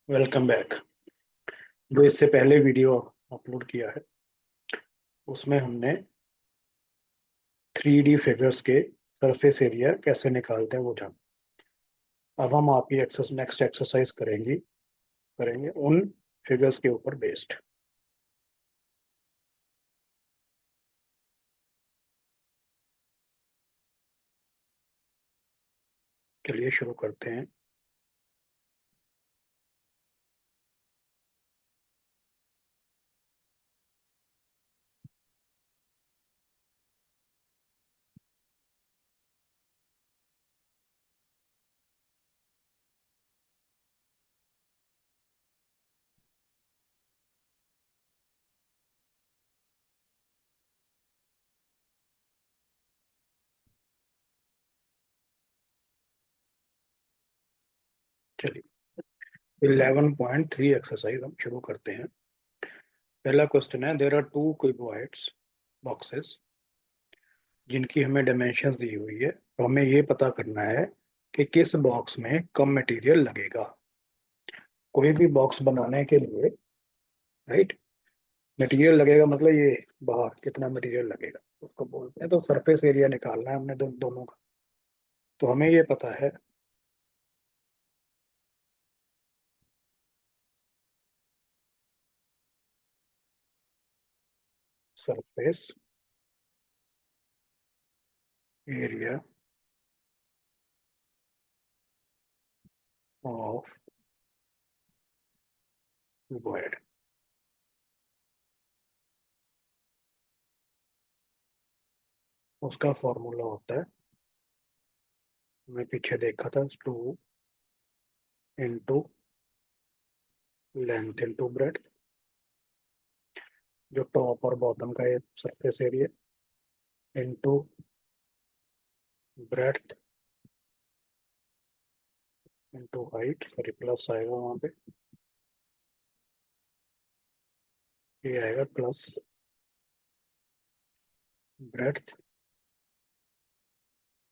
Welcome back. जो इससे पहले वीडियो अपलोड किया है उसमें हमने 3D फिगर्स के सरफेस एरिया कैसे निकालते हैं वो जाना। अब हम आपकी नेक्स्ट एक्सरसाइज करेंगे उन फिगर्स के ऊपर बेस्ड। चलिए शुरू करते हैं। चलिए 11.3 एक्सरसाइज हम शुरू करते हैं। पहला क्वेश्चन है, there are two cuboids boxes जिनकी हमें डायमेंशन दी हुई है, तो हमें ये पता करना है कि किस बॉक्स में कम मटेरियल लगेगा। कोई भी बॉक्स बनाने के लिए, राइट, मटेरियल लगेगा मतलब ये बाहर कितना मटेरियल लगेगा उसको बोलते हैं। तो सरफेस एरिया निकालना है हमने दोनों का। तो हमें ये पता है सरफेस एरिया ऑफ क्यूबॉइड। उसका फॉर्मूला होता है, मैं पीछे देखा था, 2 इंटू लेंथ इंटू ब्रेड्थ, जो टॉप और बॉटम का है surface area, into breadth into height, sorry plus आएगा वहां पे, ये आएगा प्लस ब्रेड्थ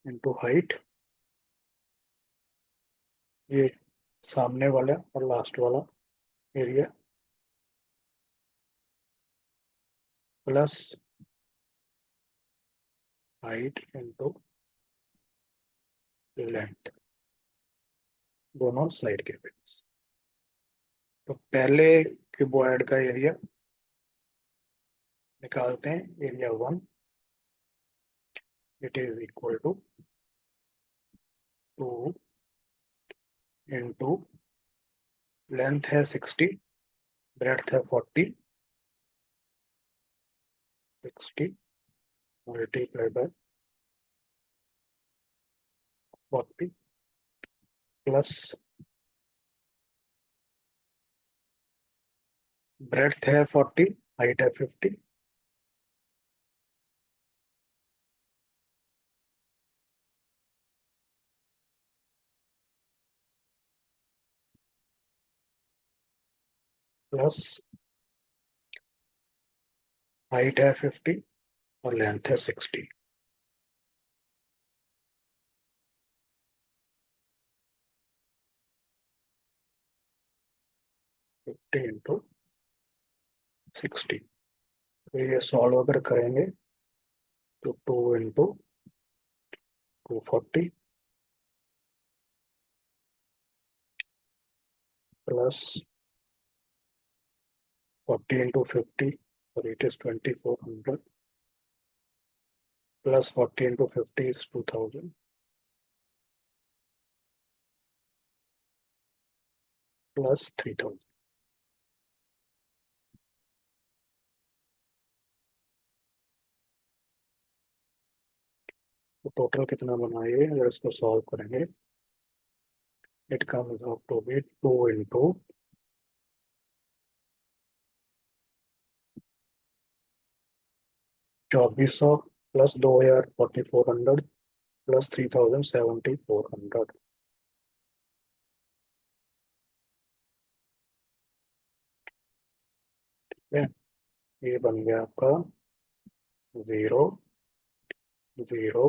इंटू हाइट, ये सामने वाला और लास्ट वाला area, plus height into length, दोनों साइड के पे। तो पहले क्यूबॉइड का एरिया निकालते हैं, area 1, it is equal to 2 into length है 60, ब्रेड्थ है 40, 60 मल्टीप्लाई बाय 40, प्लस ब्रेड्थ है 40, हाइट है 50, प्लस हाइट है 50 और लेंथ है 60। 50 इंटू 60, तो ये सॉल्व अगर करेंगे तो 2 इंटू 240 प्लस 40 इंटू 50, और it is 2400, plus 40 into 50 is 2000, plus 3000। तो टोटल कितना बना ये, अगर इसको सॉल्व करेंगे, it comes out to be 2 into 2400 plus 2000 4400 plus 3000 7400। ठीक है, ये बन गया आपका 0 0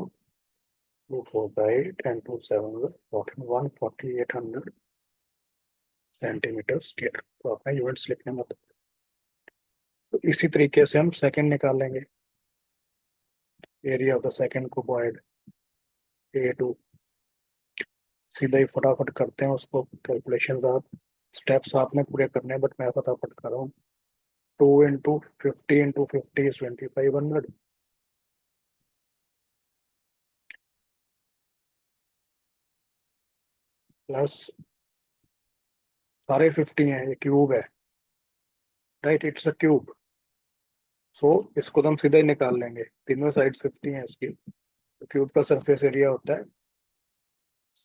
2 4 8 10 2 7 1 4800 सेंटीमीटर स्क्वायर। तो आपने यूनिट्स लिखने मत। तो इसी तरीके से हम सेकंड निकालेंगे। Area of the second cuboid A2। सीधा ही फटाफट करते हैं उसको, कैलकुलेशन आप स्टेप्स आपने पूरे करने हैं, बट मैं फटाफट कर रहा हूँ। 2 × 50 × 50 is 2500 प्लस सारे 50 हैं, ये क्यूब है, राइट, इट्स अ क्यूब। सो इसको तो हम सीधा ही निकाल लेंगे, तीनों साइड 50 है इसकी। तो क्यूब का सरफेस एरिया होता है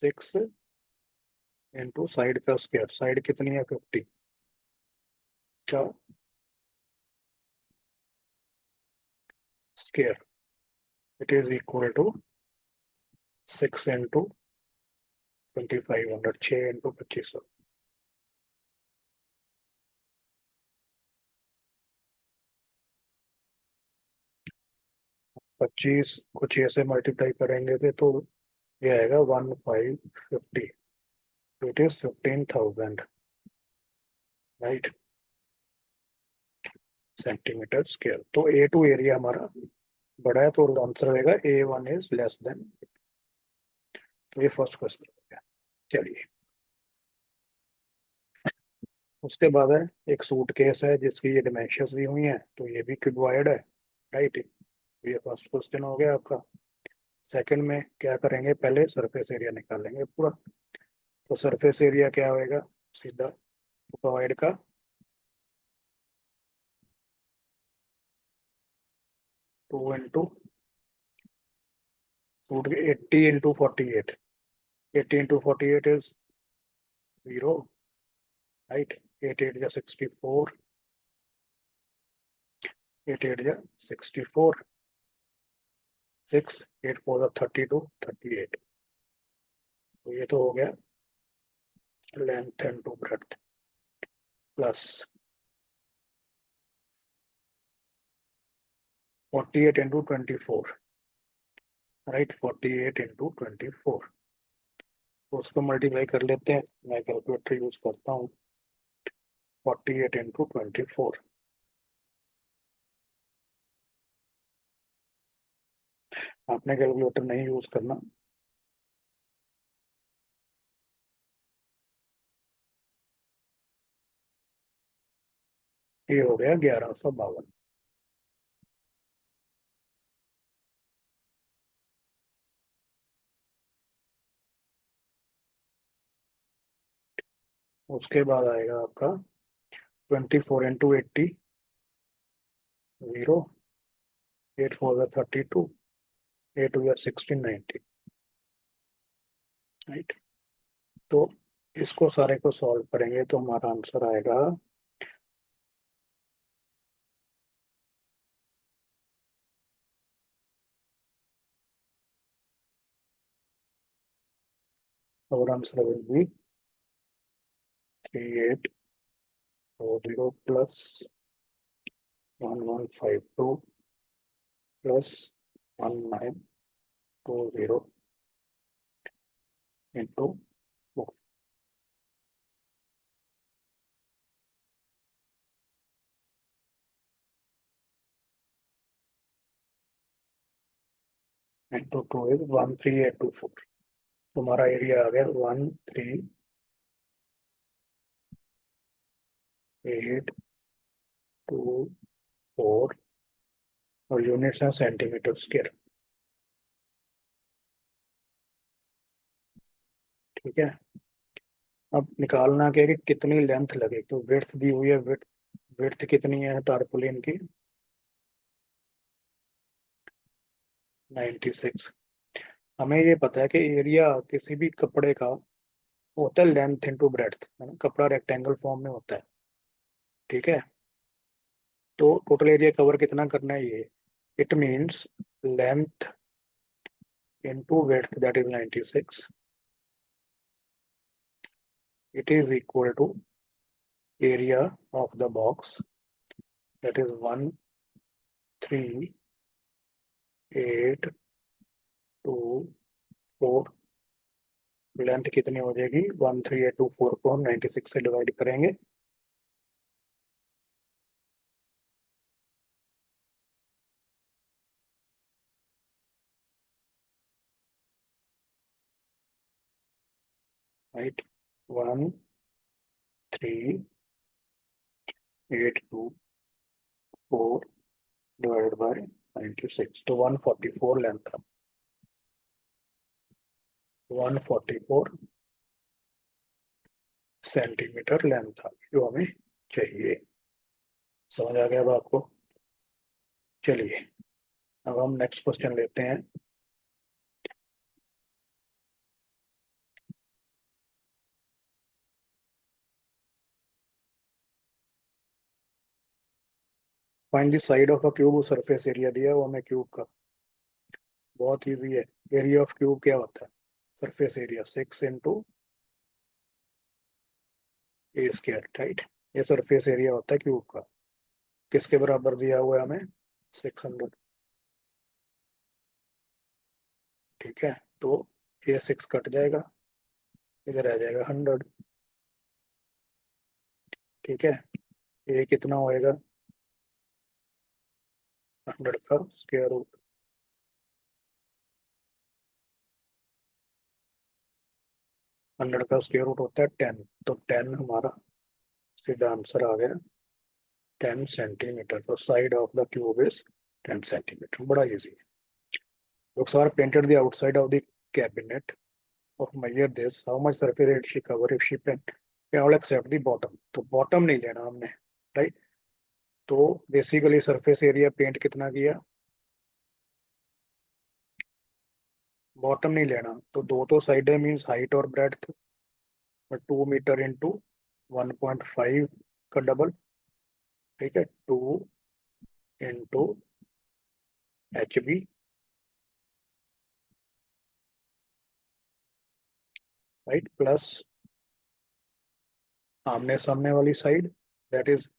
6 इंटू साइड का स्क्वायर। साइड कितनी है 50 का square, it is equal to 6 into 2500, 6 into 2500। 25 को 6 से मल्टीप्लाई करेंगे तो ये आएगा 1550। It is 15,000, right, centimetre square. तो A2 एरिया हमारा बड़ा है, तो आंसर रहेगा A1 इज लेस देन। तो ये फर्स्ट क्वेश्चन हो गया। चलिए, उसके बाद है एक सूटकेस है जिसकी ये डिमेंशंस दी हुई हैं, तो ये भी क्यूबॉइड है, राइट। ये फर्स्ट क्वेश्चन हो गया आपका। सेकंड में क्या करेंगे, पहले सरफेस एरिया निकालेंगे पूरा। तो सरफेस एरिया क्या होएगा, सीधा क्यूबॉइड का 2 × रूट 80 × 48। 80 × 48 is 0, right. 8 8 जा 64, 8 8 जा 64, 6 8 4 जा 32, 38। तो ये तो हो गया length into breadth plus 48 into 24, right, 48 into 24। तो उसको मल्टीप्लाई कर लेते हैं, मैं कैलकुलेटर यूज करता हूँ। 48 इंटू 24, आपने कैलकुलेटर नहीं यूज करना। ये हो गया 1152। उसके बाद आएगा आपका 24 × 80, 0, 8 4 जा 32, 8 2 जा 16, 90, राइट। तो इसको सारे को सॉल्व करेंगे तो हमारा आंसर आएगा और answer will be 3840 plus 1152 plus 1920 into into 2 is 13824। तुम्हारा एरिया आ गया 13824 और यूनिट्स है सेंटीमीटर स्क्वायर, ठीक है। अब निकालना क्या है कि कितनी लेंथ लगे, तो विड्थ दी हुई है, विड्थ विड्थ कितनी है टारपोलिन की, 96। हमें ये पता है कि एरिया किसी भी कपड़े का होता है लेंथ इंटू ब्रेड्थ, है ना, कपड़ा रेक्टेंगल फॉर्म में होता है, ठीक है। तो टोटल एरिया कवर कितना करना है ये, it means length into width that is 96, it is equal to area of the box, that is 13824 length कितनी हो जाएगी, 13824 को हम 96 से डिवाइड करेंगे, राइट, 13824 डिवाइडेड बाय 96, तो 144 लेंथ था, 144 सेंटीमीटर लेंथ था जो हमें चाहिए। समझ आ गया अब आपको? चलिए अब हम नेक्स्ट क्वेश्चन लेते हैं। Find the side of a cube, surface area दिया है वो हमें क्यूब का, बहुत इजी है। एरिया ऑफ क्यूब क्या होता है, सरफेस एरिया 6 × A², राइट। ये सरफेस एरिया होता है क्यूब का, किसके बराबर दिया हुआ है हमें, 600, ठीक है। तो ये 6 कट जाएगा, इधर आ जाएगा 100, ठीक है। ये कितना होएगा, 100 का स्क्वायर रूट, 100 का स्क्वायर रूट होता है 10, तो 10 हमारा सीधा आंसर आ गया, 10 सेंटीमीटर। तो side of the cube is 10 centimetre, बड़ा इजी है। Books are painted the outside of the cabinet of measure this. How much surface area she cover if she can all accept the bottom. तो bottom नहीं लेना हमने, right. तो basically surface area paint कितना किया, bottom नहीं लेना, तो दो तो साइड है मीन्स हाइट और ब्रेड्थ, 2 मीटर इंटू 1.5 का डबल, ठीक है, 2 × HB, राइट, प्लस आमने सामने वाली side, that is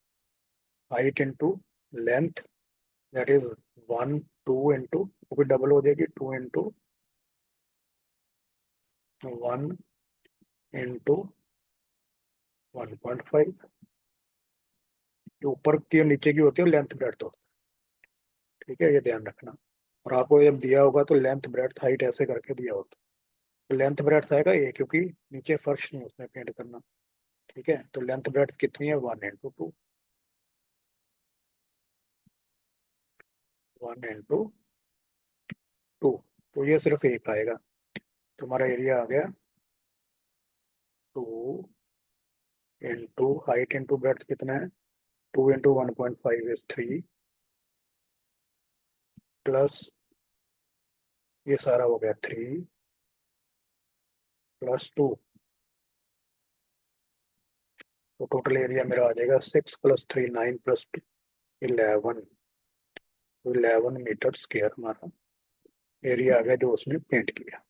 height into length, that is 1 2 into, वो भी डबल हो जाएगी, 2 × 1 × 1.5, जो ऊपर की और नीचे की होती है लेंथ ब्रेड्थ होता है, ठीक है, ये ध्यान रखना। और आपको जब दिया होगा तो लेंथ ब्रेड्थ हाइट ऐसे करके दिया होता है, तो लेंथ ब्रेड्थ आएगा ये, क्योंकि नीचे फर्श नहीं उसमें पेंट करना, ठीक है। तो लेंथ ब्रेड्थ कितनी है, 1 × 2, तो ये सिर्फ एक आएगा। तुम्हारा एरिया आ गया 2 × हाइट इंटू ब्रेड्थ कितना है, 2 × 1.5 इज 3, प्लस ये सारा हो गया 3 + 2, तो टोटल एरिया मेरा आ जाएगा 6 + 3 9 + 2 11, 11 मीटर स्क्वायर हमारा एरिया आ गया जो उसने पेंट किया।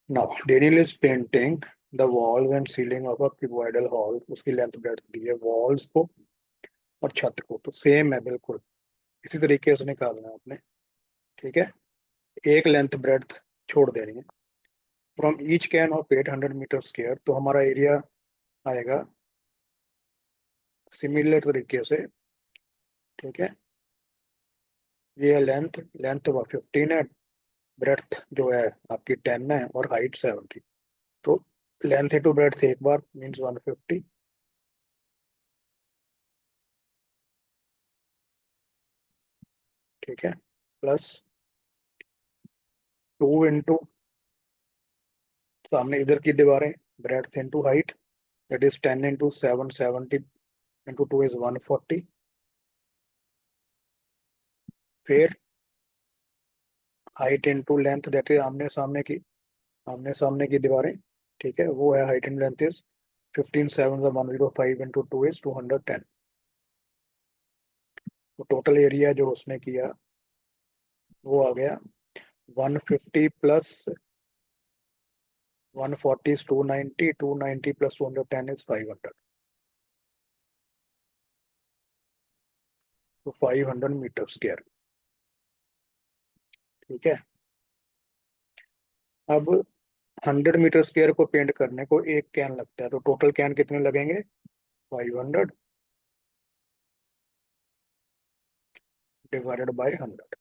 Now Daniel is painting the walls and ceiling of a cuboidal hall, उसकी लेंथ ब्रेड्थ दी है वॉल्स को और छत को, तो सेम है बिल्कुल, इसी तरीके से निकालना है आपने, ठीक है। एक लेंथ ब्रेड्थ छोड़ देनी है। From each can of 800 metre square, तो हमारा एरिया आएगा सिमिलर तरीके से, ठीक है। ये लेंथ, लेंथ 15 है, ब्रेड्थ जो है आपकी 10 है, और हाइट 70, तो लेंथ इंटू ब्रेड्थ एक बार मीन्स 150, ठीक है, प्लस 2 × सामने इधर की दीवारें, breadth into height, that is 10 × 7 70 × 2 is 140, फिर height into length, that is आमने सामने की दीवारें, ठीक है, वो है height and length is 15 7 105 × 2 is 210, तो टोटल एरिया जो उसने किया वो आ गया 150 प्लस 140 is 290, 290 plus 210 is 500, तो 500 मीटर स्क्वायर, ठीक है। अब 100 मीटर स्क्वायर को पेंट करने को एक कैन लगता है, तो टोटल कैन कितने लगेंगे? 500 डिवाइडेड बाय 100।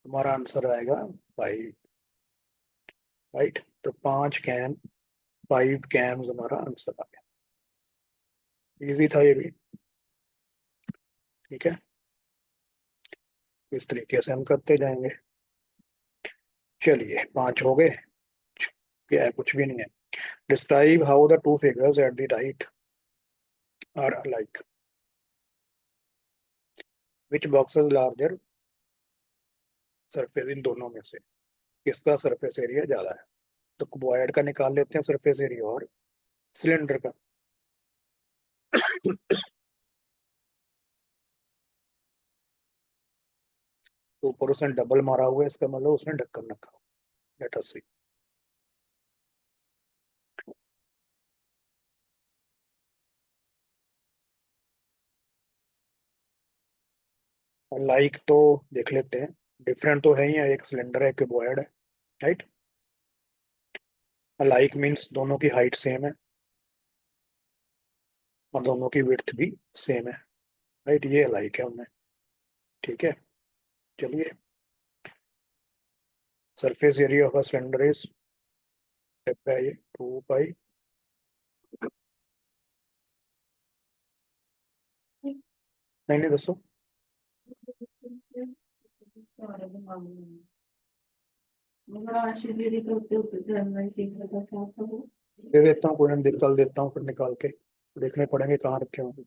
हमारा आंसर आएगा 5। राइट, तो 5 कैन, 5 कैन हमारा आंसर आ गया। इजी था ये भी। ठीक है, इस तरीके से हम करते जाएंगे। चलिए 5 हो गए। क्या है, कुछ भी नहीं है। Describe how the two figures at the right are alike. Which boxes larger surface, इन दोनों में से किसका सरफेस एरिया ज्यादा है? तो क्यूबॉइड का निकाल लेते हैं सरफेस एरिया, और सिलेंडर का। तो ऊपर उसने डबल मारा हुआ है, इसका मतलब उसने ढक्कन रखा। लेट अस सी। लाइक तो देख लेते हैं। डिफरेंट तो है ही है, एक सिलेंडर है, एक क्यूबॉइड है। राइट। लाइक मीन्स दोनों की हाइट सेम है और दोनों की विड्थ भी सेम है। राइट, ये लाइक है उनमें। ठीक है, चलिए। Surface area of a cylinder is, है ये 2 पाई। नहीं नहीं, दोस्तों। दे देता हूँ, कोई ना, निकाल देता हूँ फिर निकाल के। देखने पड़ेंगे कहाँ रखे होंगे।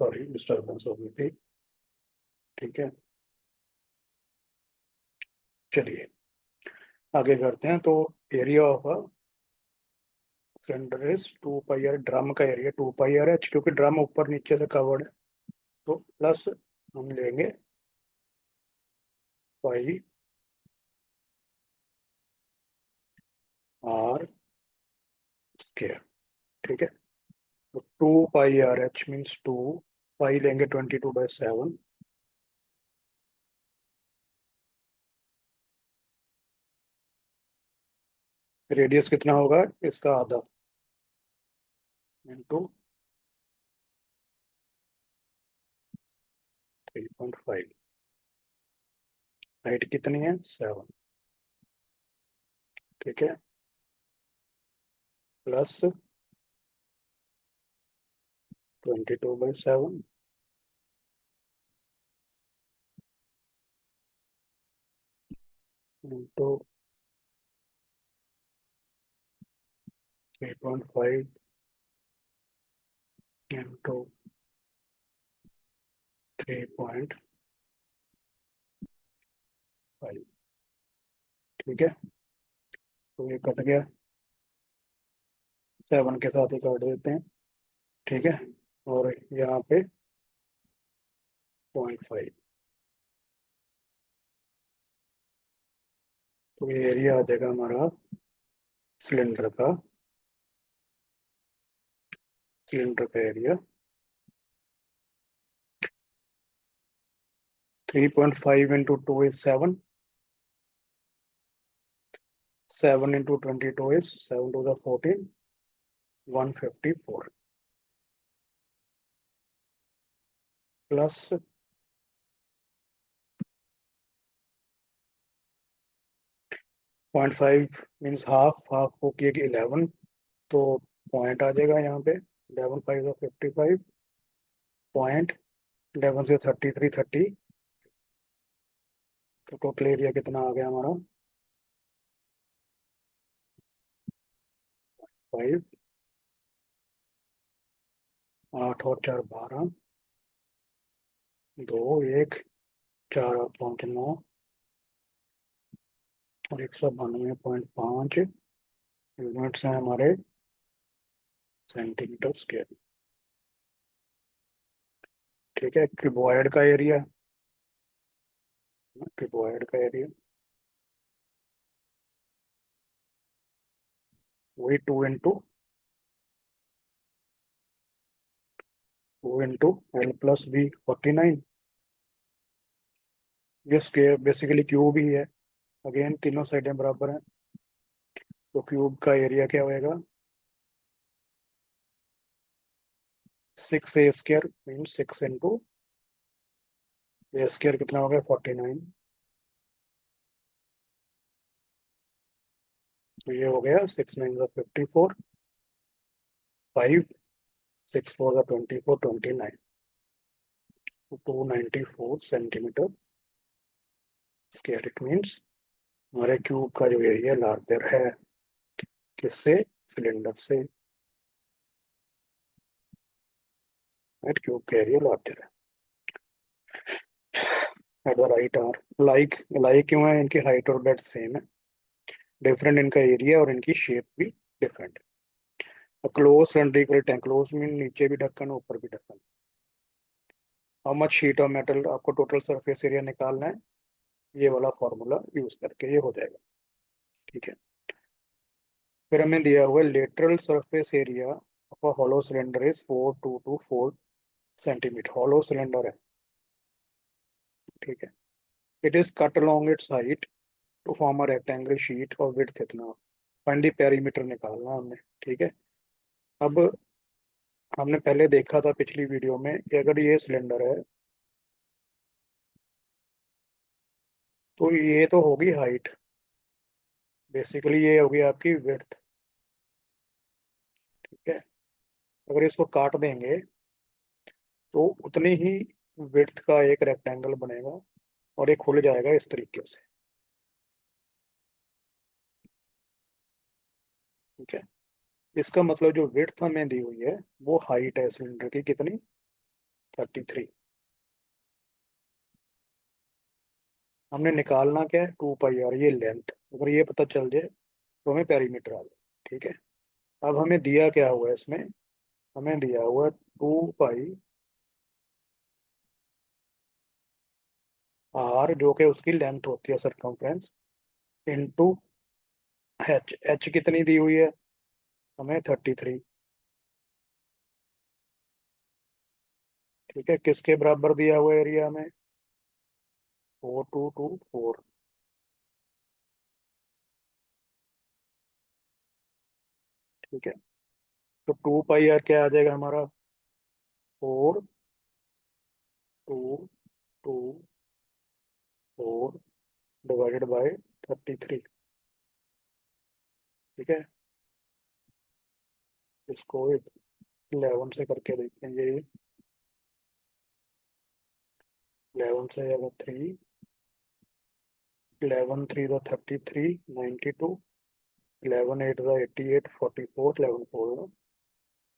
सॉरी, डिस्टर्बेंस हो गई थी। ठीक है, चलिए आगे करते हैं। तो area of a cylinder is 2 pi r. Drum का एरिया 2 पाई आर है, क्योंकि ड्रम ऊपर नीचे से कवर्ड है। तो प्लस हम लेंगे पाई आर स्क्वायर। ठीक है, तो 2 पाई आर एच मीन्स 2। पाई लेंगे 22/7। रेडियस कितना होगा इसका? आधा, इंटू 3.5। हाइट कितनी है? 7। ठीक है, प्लस 22/7 इंटू 3.5 इंटू 3.5। ठीक है, तो ये कट गया, 7 के साथ ही काट देते हैं। ठीक है, और यहाँ पे 0.5। तो ये एरिया आ जाएगा हमारा सिलेंडर का। सिलेंडर का area 3.5 into 2 is 7। 7 into 22 is 7 to the 14, 154 plus 0.5 means half. Half को किए 11, तो पॉइंट आ जाएगा यहाँ पे। 11×5 = 55। पॉइंट 11 से 33, 30। तो टोटल एरिया कितना आ गया हमारा? 5। 8 और 4 12, 2 1, 4 और 5 9, और 192.5 यूनिट्स हैं हमारे सेंटीमीटर स्क्वायर। ठीक है, क्यूबॉइड का एरिया, क्यूबॉइड का एरिया वही 2 L प्लस बी 49। ये स्क्वायर बेसिकली क्यूब ही है, अगेन तीनों साइडें बराबर हैं, तो क्यूब का एरिया क्या होएगा 6a² मीन 6 इंटू a² कितना हो गया 49। तो ये हो गया 6 9 54, 5 6 4 24, 29, 294 सेंटीमीटर स्क्वायर। इट मीन्स हमारे क्यूब का जो एरिया लार्जर है किससे, सिलेंडर से, राइट, क्यूब का एरिया लार्जर है। At the right are like, like क्यों है, इनकी हाइट और ब्रेड्थ सेम है, डिफरेंट इनका एरिया और इनकी शेप भी डिफरेंट है। Close cylindrical tank, close mean नीचे भी ढक्कन ऊपर भी ढक्कन। How much sheet of metal, आपको टोटल सरफेस एरिया निकालना है, ये वाला फॉर्मूला यूज करके ये हो जाएगा। ठीक है, फिर हमें दिया हुआ है lateral surface area of a hollow cylinder is 4224 centimetre, hollow cylinder है। ठीक है, it is cut along its height to form a rectangle sheet और विड्थ इतना, फाइंड द पेरीमीटर निकालना हमने। ठीक है, अब हमने पहले देखा था पिछली वीडियो में कि अगर ये सिलेंडर है तो ये तो होगी हाइट, बेसिकली ये होगी आपकी विड्थ। ठीक है, अगर इसको काट देंगे तो उतनी ही विड्थ का एक रेक्टेंगल बनेगा और ये खुल जाएगा इस तरीके से। ठीक है, इसका मतलब जो विड्थ हमें दी हुई है वो हाइट है सिलेंडर की कितनी, 33। हमने निकालना क्या है 2 पाई आर, ये लेंथ, अगर ये पता चल जाए तो हमें पेरीमीटर आ जाए। ठीक है, अब हमें दिया क्या हुआ है इसमें, हमें दिया हुआ 2 पाई आर जो कि उसकी लेंथ होती है सरकमफ्रेंस, इंटू एच, एच कितनी दी हुई है हमें 33। ठीक है, किसके बराबर दिया हुआ एरिया हमें 4224। ठीक है, तो 2 पाई आर क्या आ जाएगा हमारा 4224 डिवाइडेड बाय 33। ठीक है, इसको 11 से करके देखेंगे, 11 से अगर 3, 11 3 द 33, 92, 11 8 द 88, 44, 11 4।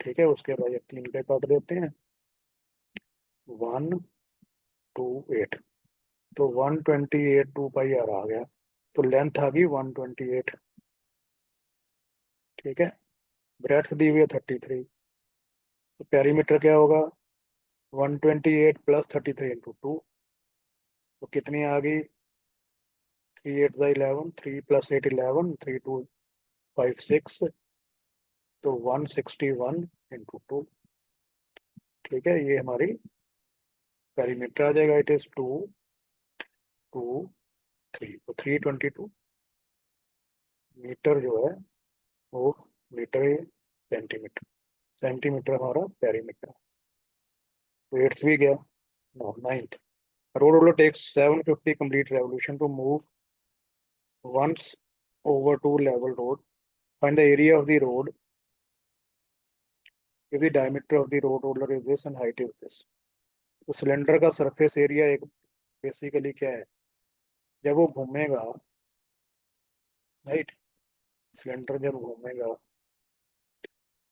ठीक है, उसके बाद ये 3 पे काट देते हैं, 128, तो 128 2 पाई आर आ गया, तो लेंथ आ गई 128। ठीक है, ब्रेड्थ दी हुई है 33, तो पेरीमीटर क्या होगा 128 प्लस 33 इंटू 2, तो कितनी आ गई 3 8 द 11, 3 + 8 11, 3 2 5 6, तो 161 इंटू 2। ठीक है, ये हमारी पेरीमीटर आ जाएगा, इट इज 2 2 3, तो 322 मीटर जो है वो, मीटर है सेंटीमीटर, सेंटीमीटर हमारा पेरीमीटर। तो एट्थ भी गया, no ninth. Road roller takes 750 complete revolution to move once over two level road. Find the area of the road if the diameter of the road roller is this and height is this. तो cylinder का surface area एक basically क्या है, जब वो घूमेगा, right, cylinder जब घूमेगा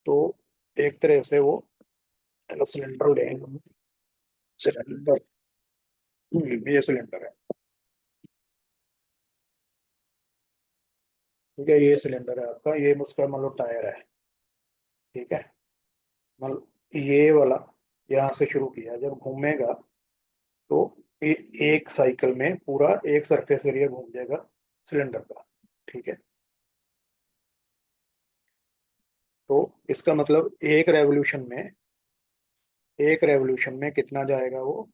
तो एक तरह से वो, सिलेंडर लेंगे, सिलेंडर, ये सिलेंडर है। ठीक है, ये सिलेंडर है आपका, ये उसका मान लो टायर है। ठीक है, मान लो ये वाला यहाँ से शुरू किया, जब घूमेगा तो ये एक साइकिल में पूरा एक सरफेस एरिया घूम जाएगा सिलेंडर का। ठीक है, तो इसका मतलब एक रेवोल्यूशन में कितना जाएगा वो,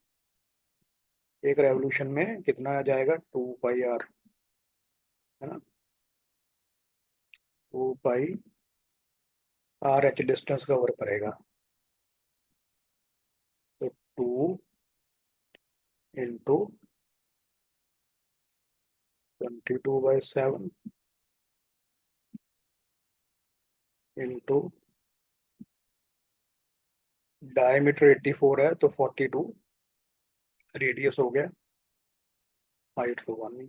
एक रेवोल्यूशन में कितना जाएगा, 2 पाई आर, है ना। 2 pi R H distance cover करेगा, तो 2 × 22/7 इंटू डायमीटर 84 है तो 42, रेडियस हो गया, हाइट तो 1 ही,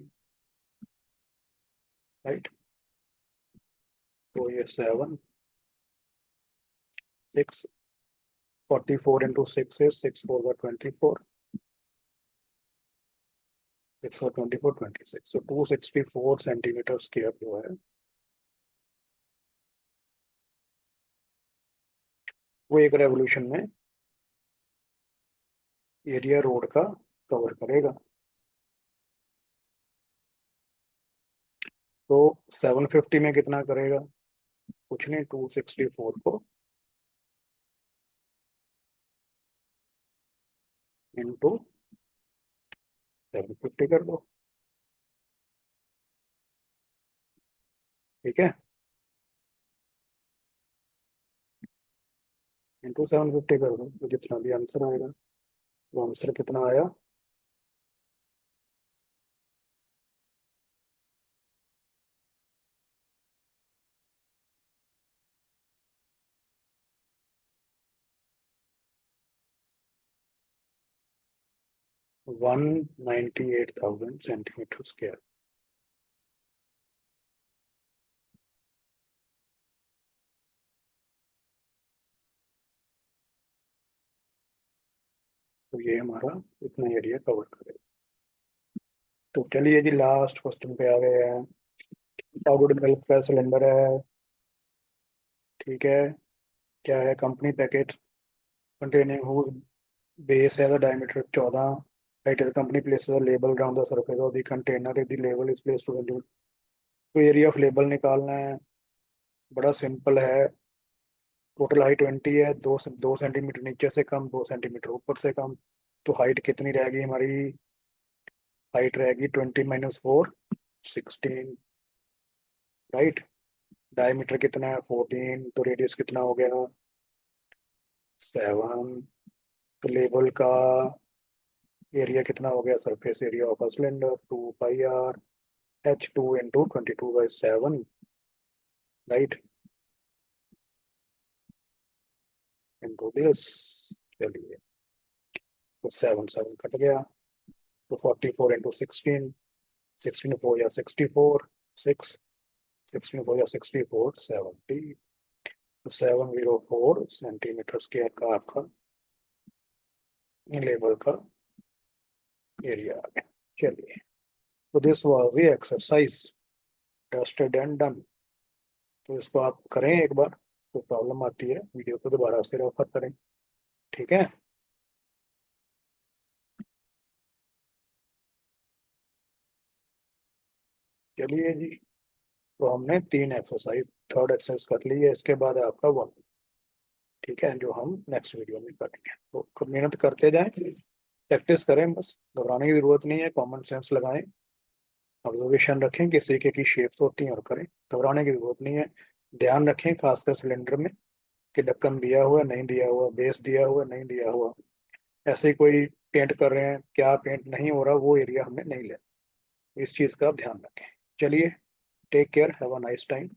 राइट। तो ये 7 6 44 × 6 है, 6 4 × 24, 6 4 24 26, तो 264 सेंटीमीटर स्क्वायर जो है वो एक रेवोल्यूशन में एरिया रोड का कवर करेगा। तो 750 में कितना करेगा, कुछ नहीं, 264 को इंटू 750 कर दो। ठीक है, इंटू 750 कर दो, तो जितना भी आंसर आएगा, वो आंसर कितना आया, 198,000 सेंटीमीटर स्क्वायर। तो ये हमारा इतना एरिया कवर करेगा। तो चलिए जी, लास्ट क्वेश्चन पे आ गए हैं। पाउडर्ड मिल्क का सिलेंडर है। ठीक है, क्या है, company packet containing whose base has a diameter 14, right, the company places a label around the surface of the container if the label is placed to the, तो एरिया ऑफ लेबल निकालना है, बड़ा simple है। Total height 20 है, 2 centimetre नीचे से कम, 2 centimetre ऊपर से कम, तो हाइट कितनी रहेगी हमारी, हाइट रहेगी 20 - 4 16, राइट। डायमीटर कितना है 14, तो रेडियस कितना हो गया 7। तो लेबल का एरिया कितना हो गया, surface area of a cylinder 2 pi r H2 × 22/7, right, into this. चलिए, तो 7 7 कट गया, तो 44 × 16, 16 4 या 64, 6, 16 4 या 64 70, तो 704 सेंटीमीटर का आपका लेवल का एरिया आ गया। चलिए, तो this was the exercise, tested and done. तो इसको आप करें एक बार, कोई प्रॉब्लम आती है वीडियो को दोबारा से रेफर करें। ठीक है, चलिए जी, तो हमने 3 एक्सरसाइज, थर्ड एक्सरसाइज कर ली है, इसके बाद है आपका 1। ठीक है, जो हम नेक्स्ट वीडियो में करेंगे, तो खूब मेहनत करते जाएं, प्रैक्टिस करें, बस घबराने की जरूरत नहीं है, कॉमन सेंस लगाएं, ऑब्जर्वेशन रखें किस तरीके की शेप्स होती हैं और करें, घबराने की जरूरत नहीं है। ध्यान रखें खासकर सिलेंडर में कि ढक्कन दिया हुआ है, नहीं दिया हुआ, बेस दिया हुआ है, नहीं दिया हुआ, ऐसे ही कोई पेंट कर रहे हैं, क्या पेंट नहीं हो रहा, वो एरिया हमने नहीं लेना, इस चीज़ का आप ध्यान रखें। चलिए, take care, have a nice time.